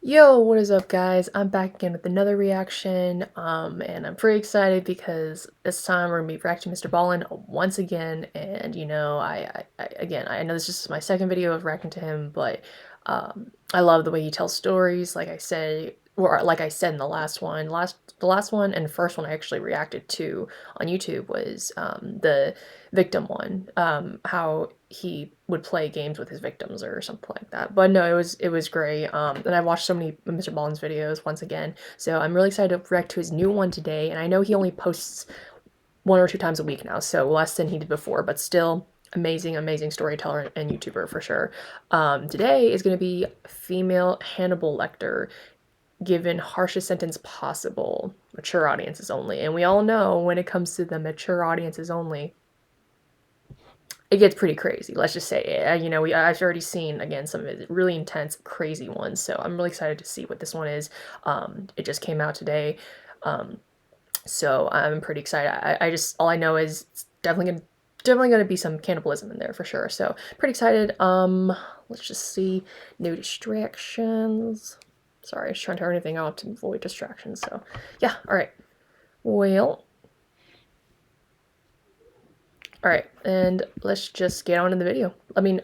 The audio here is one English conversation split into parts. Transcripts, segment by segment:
Yo, what is up, guys? I'm back again with another reaction, and I'm pretty excited because this time we're gonna be reacting to MrBallen once again. And I know this is my second video of reacting to him, but I love the way he tells stories. Like I said, or like I said in the last one and the first one I actually reacted to on YouTube was the victim one, how he would play games with his victims or something like that. But no, it was great. And I've watched so many of MrBallen's videos once again, so I'm really excited to react to his new one today. And I know he only posts 1 or 2 times a week now, so less than he did before, but still amazing storyteller and YouTuber for sure. Today is going to be female Hannibal Lecter given harshest sentence possible, mature audiences only. And we all know when it comes to the mature audiences only, it gets pretty crazy. Let's just say it. I've already seen again some of his really intense, crazy ones. So I'm really excited to see what this one is. It just came out today, so I'm pretty excited. I just all I know is it's definitely gonna be some cannibalism in there for sure. So pretty excited. Let's just see. No distractions. Sorry, I was trying to turn everything off to avoid distractions. So yeah. All right. Well. Alright, and let's just get on in the video.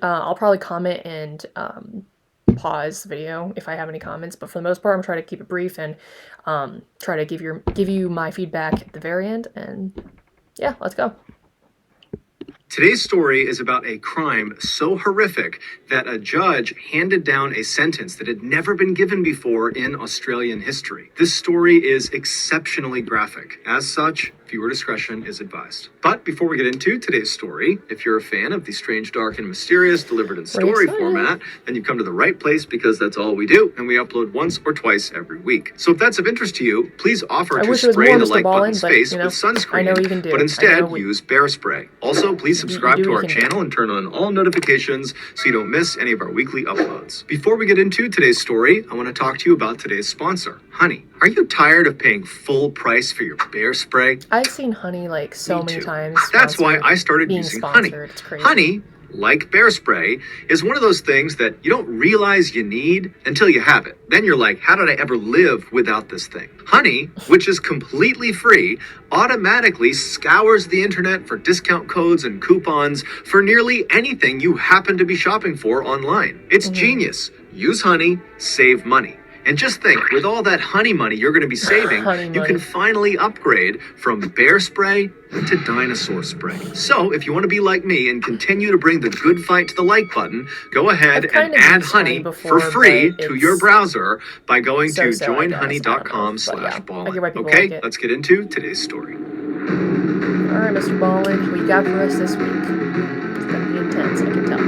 I'll probably comment and pause the video if I have any comments, but for the most part, I'm trying to keep it brief and try to give you my feedback at the very end, and yeah, let's go. Today's story is about a crime so horrific that a judge handed down a sentence that had never been given before in Australian history. This story is exceptionally graphic. As such, viewer discretion is advised. But before we get into today's story, if you're a fan of the strange, dark, and mysterious delivered in story format, then you've come to the right place because that's all we do, and we upload once or twice every week. So if that's of interest to you, please offer to spray the like button's face with sunscreen, but instead use bear spray. Also, please subscribe to our channel and turn on all notifications so you don't miss any of our weekly uploads. Before we get into today's story, I want to talk to you about today's sponsor, Honey. Are you tired of paying full price for your bear spray? I've seen Honey like so many times. That's why I started using Honey. Honey, like bear spray, is one of those things that you don't realize you need until you have it. Then you're like, how did I ever live without this thing? Honey, which is completely free, automatically scours the internet for discount codes and coupons for nearly anything you happen to be shopping for online. It's genius. Use Honey, save money. And just think, with all that honey money you're going to be saving, you can finally upgrade from bear spray to dinosaur spray. So, if you want to be like me and continue to bring the good fight to the like button, go ahead and add Honey for free to your browser by going to joinhoney.com/ballen. Okay, let's get into today's story. Alright, MrBallen, what you got for us this week? It's going to be intense, I can tell.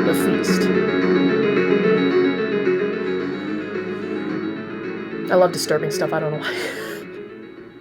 The feast. I love disturbing stuff, I don't know why.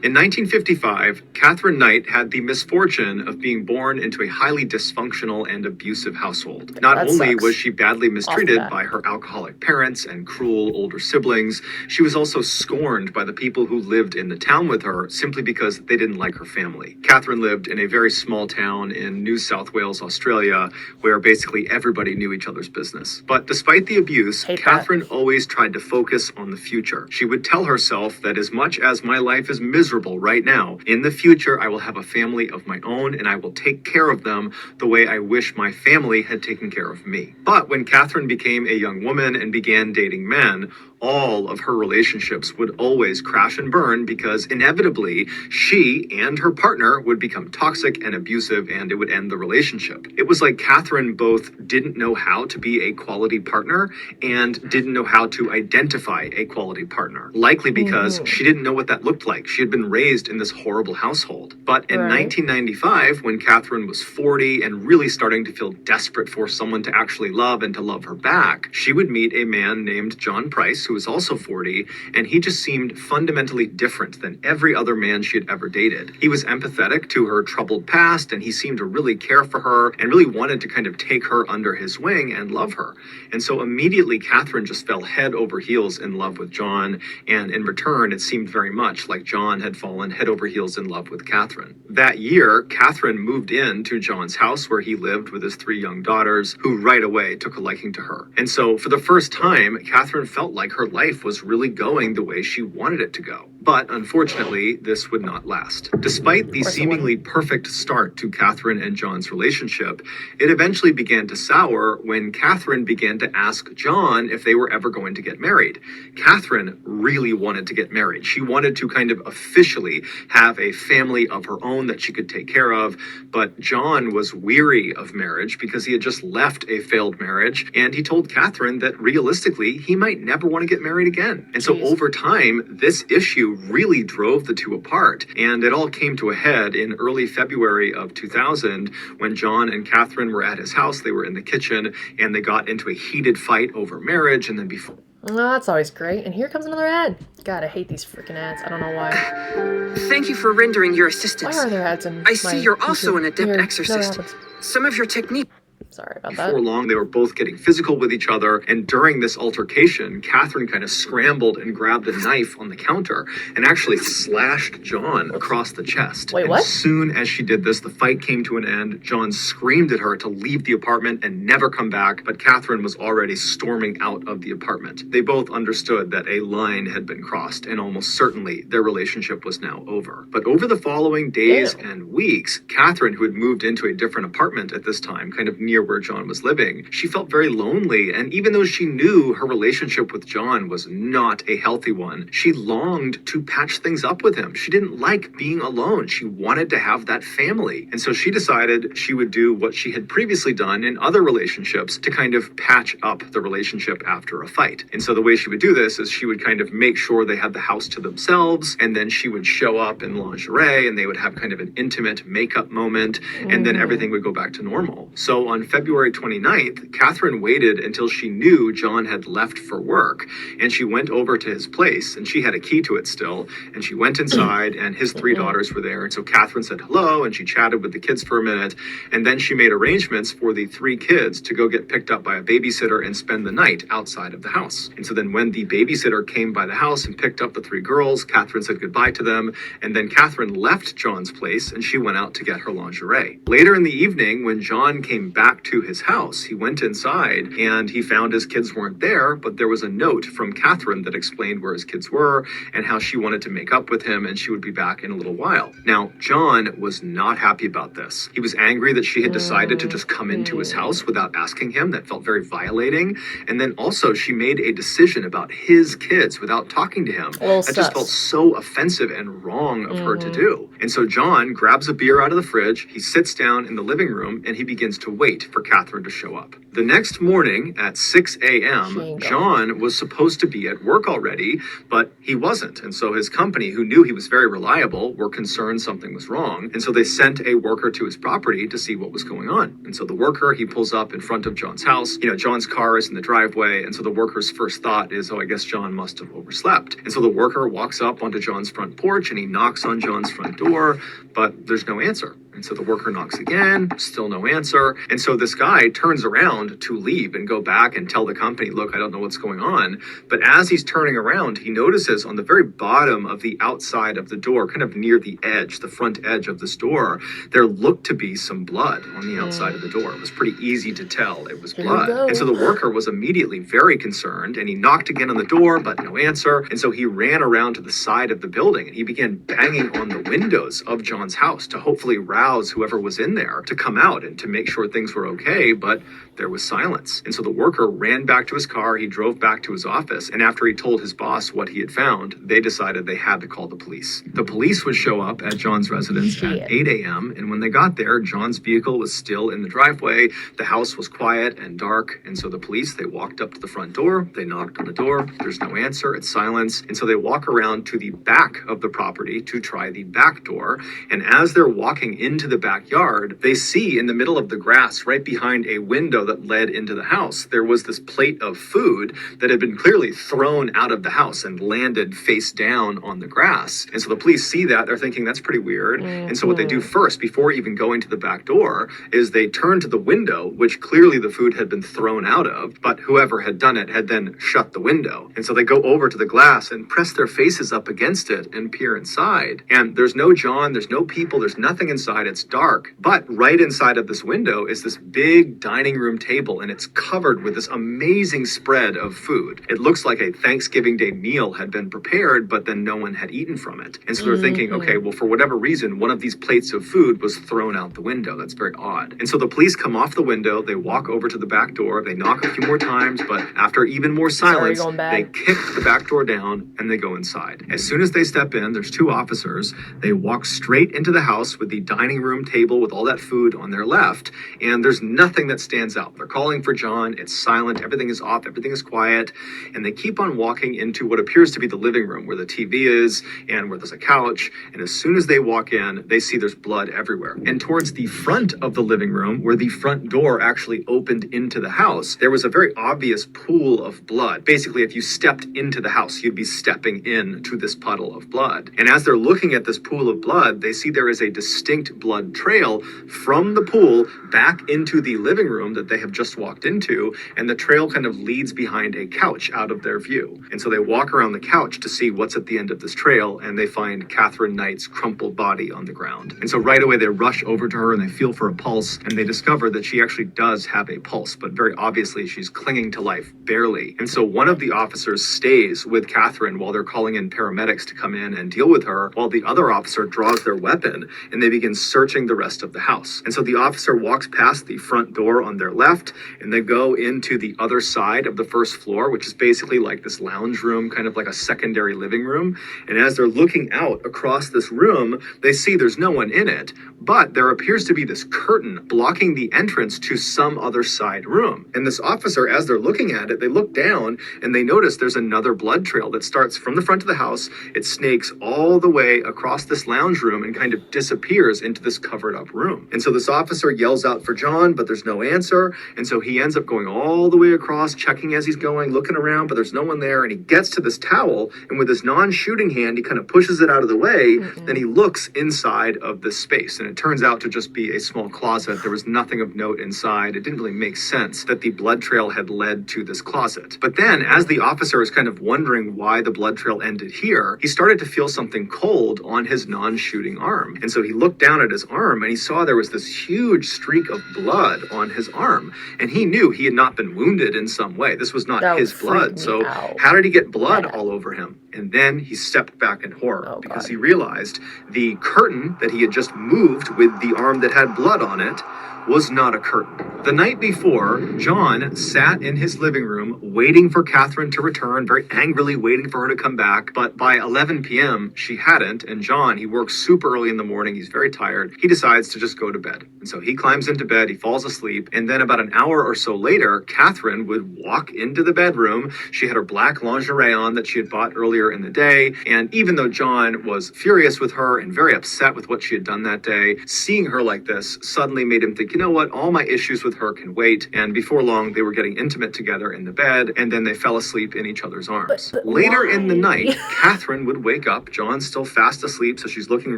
In 1955, Catherine Knight had the misfortune of being born into a highly dysfunctional and abusive household. Not only was she badly mistreated by her alcoholic parents and cruel older siblings, she was also scorned by the people who lived in the town with her simply because they didn't like her family. Catherine lived in a very small town in New South Wales, Australia, where basically everybody knew each other's business. But despite the abuse, Catherine always tried to focus on the future. She would tell herself that as much as my life is miserable right now, in the future I will have a family of my own and I will take care of them the way I wish my family had taken care of me. But when Catherine became a young woman and began dating men, all of her relationships would always crash and burn because inevitably she and her partner would become toxic and abusive and it would end the relationship. It was like Catherine both didn't know how to be a quality partner and didn't know how to identify a quality partner. Likely because she didn't know what that looked like. She had been raised in this horrible household. But in 1995, when Catherine was 40 and really starting to feel desperate for someone to actually love and to love her back, she would meet a man named John Price, who who was also 40, and he just seemed fundamentally different than every other man she had ever dated. He was empathetic to her troubled past, and he seemed to really care for her and really wanted to kind of take her under his wing and love her. And so immediately Catherine just fell head over heels in love with John, and in return it seemed very much like John had fallen head over heels in love with Catherine. That year, Catherine moved into John's house where he lived with his 3 young daughters, who right away took a liking to her. And so for the first time, Catherine felt like her life was really going the way she wanted it to go. But unfortunately, this would not last. Despite the seemingly perfect start to Catherine and John's relationship, it eventually began to sour when Catherine began to ask John if they were ever going to get married. Catherine really wanted to get married. She wanted to kind of officially have a family of her own that she could take care of, but John was weary of marriage because he had just left a failed marriage, and he told Catherine that realistically, he might never want to get married again. And so over time, this issue really drove the two apart, and it all came to a head in early February of 2000 when John and Catherine were at his house. They were in the kitchen, and they got into a heated fight over marriage, and then before... Oh, that's always great. And here comes another ad. God, I hate these freaking ads. I don't know why. Thank you for rendering your assistance. Why are there ads in I see you're also an adept Here, exorcist. Some of your technique... Sorry about that. Before long, they were both getting physical with each other, and during this altercation, Catherine kind of scrambled and grabbed a knife on the counter and actually slashed John across the chest. Wait, and what? As soon as she did this, the fight came to an end. John screamed at her to leave the apartment and never come back, but Catherine was already storming out of the apartment. They both understood that a line had been crossed, and almost certainly their relationship was now over. But over the following days and weeks, Catherine, who had moved into a different apartment at this time, kind of near where John was living, she felt very lonely, and even though she knew her relationship with John was not a healthy one, she longed to patch things up with him. She didn't like being alone. She wanted to have that family. And so she decided she would do what she had previously done in other relationships to kind of patch up the relationship after a fight. And so the way she would do this is she would kind of make sure they had the house to themselves, and then she would show up in lingerie, and they would have kind of an intimate makeup moment, and then everything would go back to normal. So on February 29th, Catherine waited until she knew John had left for work, and she went over to his place, and she had a key to it still, and she went inside, and his 3 daughters were there, and so Catherine said hello, and she chatted with the kids for a minute, and then she made arrangements for the 3 kids to go get picked up by a babysitter and spend the night outside of the house. And so then when the babysitter came by the house and picked up the 3 girls, Catherine said goodbye to them, and then Catherine left John's place, and she went out to get her lingerie. Later in the evening, when John came back to his house, he went inside and he found his kids weren't there, but there was a note from Catherine that explained where his kids were and how she wanted to make up with him and she would be back in a little while. Now, John was not happy about this. He was angry that she had decided to just come into his house without asking him. That felt very violating. And then also she made a decision about his kids without talking to him. That just felt so offensive and wrong of her to do. And so John grabs a beer out of the fridge, he sits down in the living room, and he begins to wait for Catherine to show up. The next morning at 6 a.m., John was supposed to be at work already, but he wasn't. And so his company, who knew he was very reliable, were concerned something was wrong. And so they sent a worker to his property to see what was going on. And so the worker, he pulls up in front of John's house. You know, John's car is in the driveway. And so the worker's first thought is, oh, I guess John must have overslept. And so the worker walks up onto John's front porch and he knocks on John's front door, but there's no answer. And so the worker knocks again, still no answer. And so this guy turns around to leave and go back and tell the company, look, I don't know what's going on. But as he's turning around, he notices on the very bottom of the outside of the door, kind of near the edge, the front edge of this door, there looked to be some blood on the outside of the door. It was pretty easy to tell it was blood. And so the worker was immediately very concerned, and he knocked again on the door, but no answer. And so he ran around to the side of the building and he began banging on the windows of John's house to hopefully rouse whoever was in there to come out and to make sure things were okay, but there was silence. And so the worker ran back to his car, he drove back to his office, and after he told his boss what he had found, they decided they had to call the police. The police would show up at John's residence at 8 a.m., and when they got there, John's vehicle was still in the driveway, the house was quiet and dark, and so the police, they walked up to the front door, they knocked on the door, there's no answer, it's silence, and so they walk around to the back of the property to try the back door, and as they're walking into the backyard, they see in the middle of the grass right behind a window window that led into the house, there was this plate of food that had been clearly thrown out of the house and landed face down on the grass. And so the police see that, they're thinking that's pretty weird. And so what they do first, before even going to the back door, is they turn to the window, which clearly the food had been thrown out of, but whoever had done it had then shut the window. And so they go over to the glass and press their faces up against it and peer inside. And there's no John, there's no people, there's nothing inside, it's dark. But right inside of this window is this big dining room table, and it's covered with this amazing spread of food. It looks like a Thanksgiving Day meal had been prepared, but then no one had eaten from it. And so they're thinking, okay, well, for whatever reason, one of these plates of food was thrown out the window. That's very odd. And so the police come off the window, they walk over to the back door, they knock a few more times, but after even more silence, they kick the back door down and they go inside. As soon as they step in, there's two officers. They walk straight into the house with the dining room table with all that food on their left, and there's nothing that stands out. They're calling for John. It's silent. Everything is off. Everything is quiet. And they keep on walking into what appears to be the living room where the TV is and where there's a couch. And as soon as they walk in, they see there's blood everywhere. And towards the front of the living room, where the front door actually opened into the house, there was a very obvious pool of blood. Basically, if you stepped into the house, you'd be stepping into this puddle of blood. And as they're looking at this pool of blood, they see there is a distinct blood trail from the pool back into the living room that they have just walked into, and the trail kind of leads behind a couch out of their view. And so they walk around the couch to see what's at the end of this trail, and they find Catherine Knight's crumpled body on the ground. And so right away they rush over to her and they feel for a pulse, and they discover that she actually does have a pulse, but very obviously she's clinging to life, barely. And so one of the officers stays with Catherine while they're calling in paramedics to come in and deal with her, while the other officer draws their weapon and they begin searching the rest of the house. And so the officer walks past the front door on their left, and they go into the other side of the first floor, which is basically like this lounge room, kind of like a secondary living room. And as they're looking out across this room, they see there's no one in it, but there appears to be this curtain blocking the entrance to some other side room. And this officer, as they're looking at it, they look down and they notice there's another blood trail that starts from the front of the house. It snakes all the way across this lounge room and kind of disappears into this covered up room. And so this officer yells out for John, but there's no answer. And so he ends up going all the way across, checking as he's going, looking around, but there's no one there. And he gets to this towel, and with his non-shooting hand, he kind of pushes it out of the way. Then he looks inside of this space, and it turns out to just be a small closet. There was nothing of note inside. It didn't really make sense that the blood trail had led to this closet. But then, as the officer is kind of wondering why the blood trail ended here, he started to feel something cold on his non-shooting arm. And so he looked down at his arm, and he saw there was this huge streak of blood on his arm. And he knew he had not been wounded in some way. This was not his blood. So how did he get blood all over him? And then he stepped back in horror because he realized the curtain that he had just moved with the arm that had blood on it was not a curtain. The night before, John sat in his living room waiting for Catherine to return, very angrily waiting for her to come back. But by 11 p.m., she hadn't. And John, he works super early in the morning. He's very tired. He decides to just go to bed. And so he climbs into bed. He falls asleep. And then about an hour or so later, Catherine would walk into the bedroom. She had her black lingerie on that she had bought earlier in the day. And even though John was furious with her and very upset with what she had done that day, seeing her like this suddenly made him think, you know what, all my issues with her can wait. And before long, they were getting intimate together in the bed, and then they fell asleep in each other's arms. Later in the night, Catherine would wake up. John's still fast asleep, so she's looking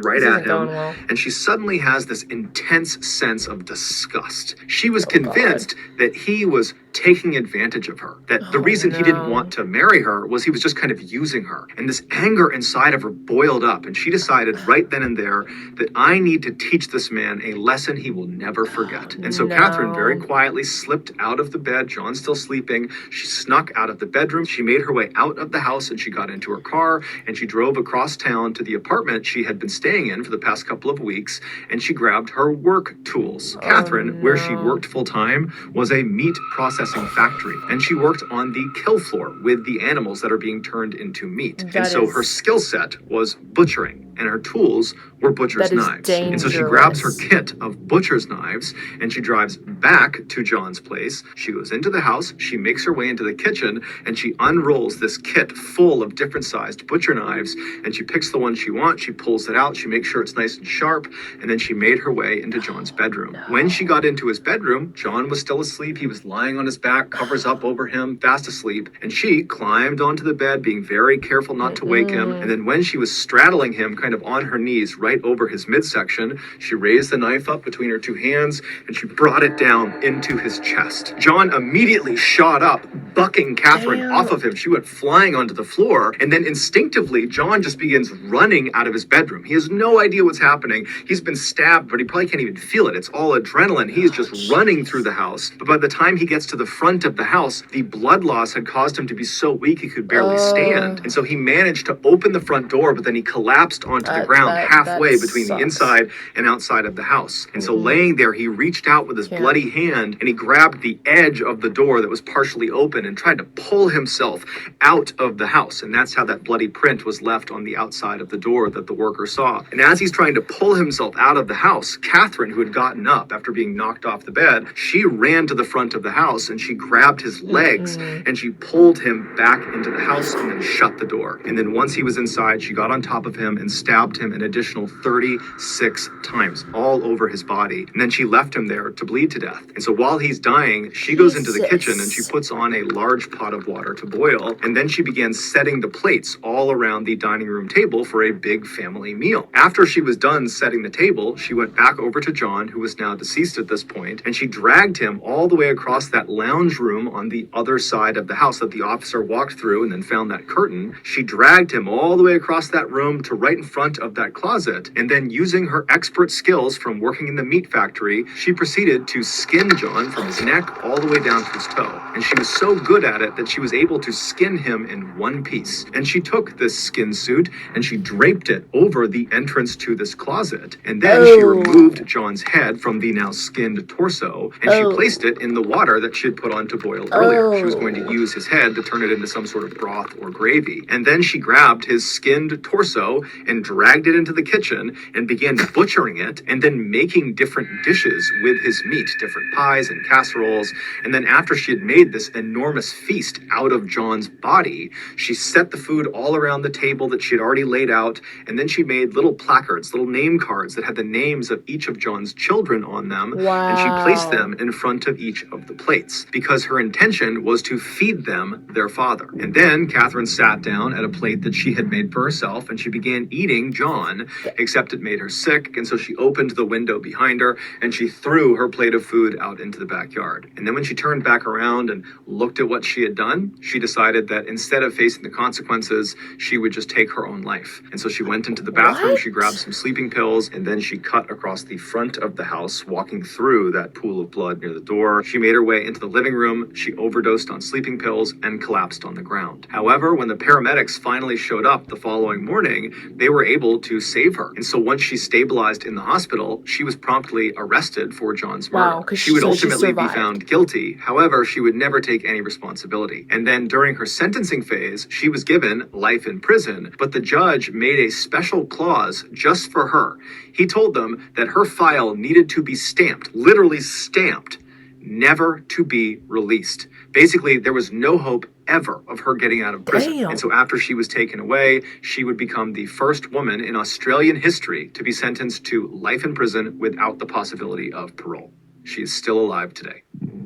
right at him, and she suddenly has this intense sense of disgust. She was convinced that he was taking advantage of her, that the reason he didn't want to marry her was he was just kind of using her. And this anger inside of her boiled up, and she decided right then and there that I need to teach this man a lesson he will never forget. And so Catherine very quietly slipped out of the bed. John's still sleeping. She snuck out of the bedroom. She made her way out of the house, and she got into her car, and she drove across town to the apartment she had been staying in for the past couple of weeks, and she grabbed her work tools. Catherine, where she worked full-time, was a meat processing factory, and she worked on the kill floor with the animals that are being turned into meat. And so her skill set was butchering. and her tools were butcher's knives. And so she grabs her kit of butcher's knives and she drives back to John's place. She goes into the house, she makes her way into the kitchen, and she unrolls this kit full of different sized butcher knives, and she picks the one she wants, she pulls it out, she makes sure it's nice and sharp, and then she made her way into John's bedroom. When she got into his bedroom, John was still asleep. He was lying on his back, covers up over him, fast asleep, and she climbed onto the bed, being very careful not to wake him. And then when she was straddling him kind of on her knees right over his midsection, she raised the knife up between her two hands and she brought it down into his chest. John immediately shot up, bucking Catherine off of him. She went flying onto the floor, and then instinctively, John just begins running out of his bedroom. He has no idea what's happening. He's been stabbed, but he probably can't even feel it. It's all adrenaline. He is just running through the house. But by the time he gets to the front of the house, the blood loss had caused him to be so weak he could barely stand. And so he managed to open the front door, but then he collapsed onto the ground halfway between the inside and outside of the house. And so laying there, he reached out with his bloody hand and he grabbed the edge of the door that was partially open and tried to pull himself out of the house. And that's how that bloody print was left on the outside of the door that the worker saw. And as he's trying to pull himself out of the house, Catherine, who had gotten up after being knocked off the bed, she ran to the front of the house and she grabbed his legs and she pulled him back into the house and then shut the door. And then once he was inside, she got on top of him and stabbed him an additional 36 times all over his body. And then she left him there to bleed to death. And so while he's dying, she goes into the kitchen and she puts on a large pot of water to boil. And then she begins setting the plates all around the dining room table for a big family meal. After she was done setting the table, she went back over to John, who was now deceased at this point, and she dragged him all the way across that lounge room on the other side of the house that the officer walked through and then found that curtain. She dragged him all the way across that room to right in front of that closet, and then using her expert skills from working in the meat factory, she proceeded to skin John from his neck all the way down to his toe. And she was so good at it that she was able to skin him in one piece. And she took this skin suit and she draped it over the entrance to this closet. And then she removed John's head from the now skinned torso and she placed it in the water that she had put on to boil earlier. She was going to use his head to turn it into some sort of broth or gravy. And then she grabbed his skinned torso and dragged it into the kitchen and began butchering it and then making different dishes with his meat, different pies and casseroles. And then after she had made this enormous feast out of John's body, she set the food all around the table that she had already laid out, and then she made little placards, little name cards that had the names of each of John's children on them, and she placed them in front of each of the plates because her intention was to feed them their father. And then Catherine sat down at a plate that she had made for herself and she began eating John, except it made her sick, and so she opened the window behind her and she threw her plate of food out into the backyard. And then when she turned back around and looked at what she had done, she decided that instead of facing the consequences, she would just take her own life. And so she went into the bathroom, she grabbed some sleeping pills, and then she cut across the front of the house, walking through that pool of blood near the door. She made her way into the living room, she overdosed on sleeping pills, and collapsed on the ground. However, when the paramedics finally showed up the following morning, they were able to save her. And so once she stabilized in the hospital, she was promptly arrested for John's murder. She would ultimately be found guilty. However, she would never take any responsibility. And then during her sentencing phase, she was given life in prison, but the judge made a special clause just for her. He told them that her file needed to be stamped, literally stamped, never to be released. Basically, there was no hope ever of her getting out of prison. And so after she was taken away, she would become the first woman in Australian history to be sentenced to life in prison without the possibility of parole. She is still alive today.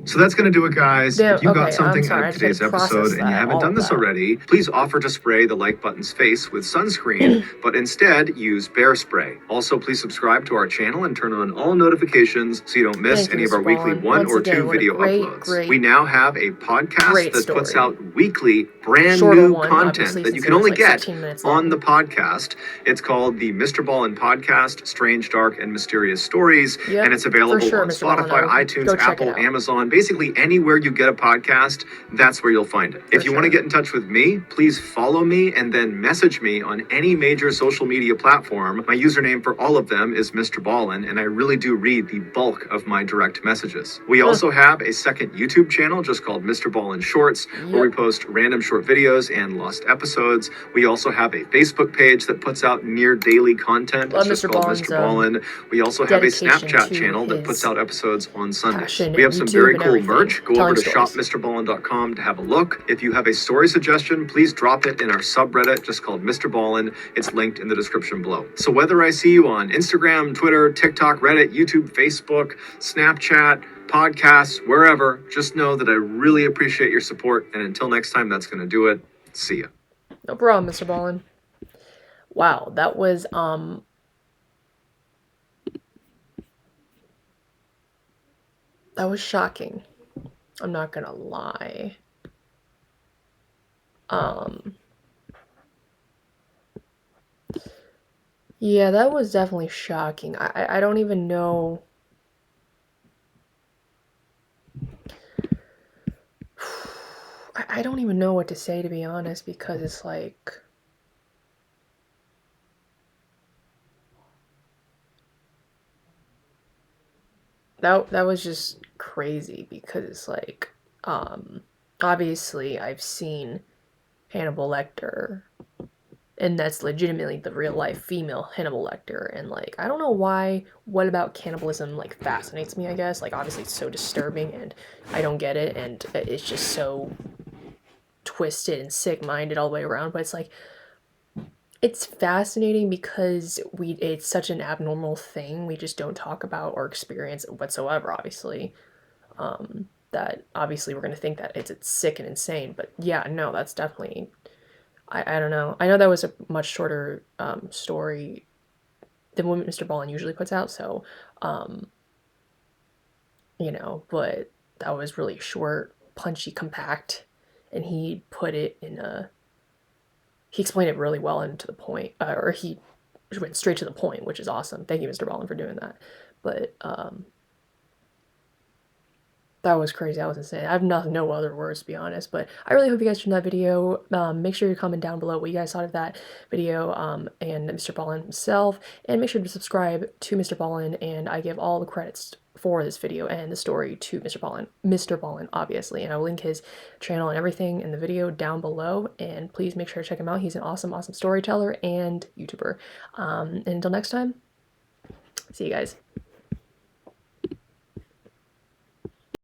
So that's going to do it, guys. If you got something out of today's episode and you haven't done this already, please offer to spray the like button's face with sunscreen, but instead use bear spray. Also, please subscribe to our channel and turn on all notifications so you don't miss any of our weekly one or two video uploads. We now have a podcast that puts out weekly brand new content that you can only get on the podcast. It's called the MrBallen Podcast, Strange, Dark, and Mysterious Stories, and it's available on Spotify, iTunes, Apple, Amazon, on basically anywhere you get a podcast. That's where you'll find it. If you want to get in touch with me, please follow me and then message me on any major social media platform. My username for all of them is MrBallen, and I really do read the bulk of my direct messages. We also have a second YouTube channel just called MrBallen Shorts, where we post random short videos and lost episodes. We also have a Facebook page that puts out near daily content. It's just called MrBallen. We also have a Snapchat channel that puts out episodes on Sundays. We have some very cool merch. Go over to shopmrballen.com to have a look. If you have a story suggestion, please drop it in our subreddit just called MrBallen. It's linked in the description below. So whether I see you on Instagram, Twitter, TikTok, Reddit, YouTube, Facebook, Snapchat, podcasts, wherever, just know that I really appreciate your support. And until next time, that's going to do it. See ya. No problem, MrBallen. Wow, that was shocking. I'm not gonna lie. Yeah, that was definitely shocking. I don't even know. I don't even know what to say, to be honest, because it's like, that was just crazy, because it's like, obviously I've seen Hannibal Lecter, and that's legitimately the real life female Hannibal Lecter, and like, I don't know why, what about cannibalism like fascinates me, I guess. Like, obviously it's so disturbing and I don't get it, and it's just so twisted and sick-minded all the way around, but it's like, it's fascinating because it's such an abnormal thing we just don't talk about or experience whatsoever, obviously. That obviously we're going to think that it's sick and insane, but yeah, no, that's definitely, I don't know. I know that was a much shorter story than what MrBallen usually puts out, so, you know, but that was really short, punchy, compact, and he put it in he explained it really well and to the point, or he went straight to the point, which is awesome. Thank you, MrBallen, for doing that. But that was crazy. That was insane. I have no other words, to be honest. But I really hope you guys enjoyed that video. Make sure you comment down below what you guys thought of that video, and MrBallen himself. And make sure to subscribe to MrBallen. And I give all the credits for this video and the story to MrBallen, obviously. And I'll link his channel and everything in the video down below. And please make sure to check him out. He's an awesome, awesome storyteller and YouTuber. And until next time, see you guys.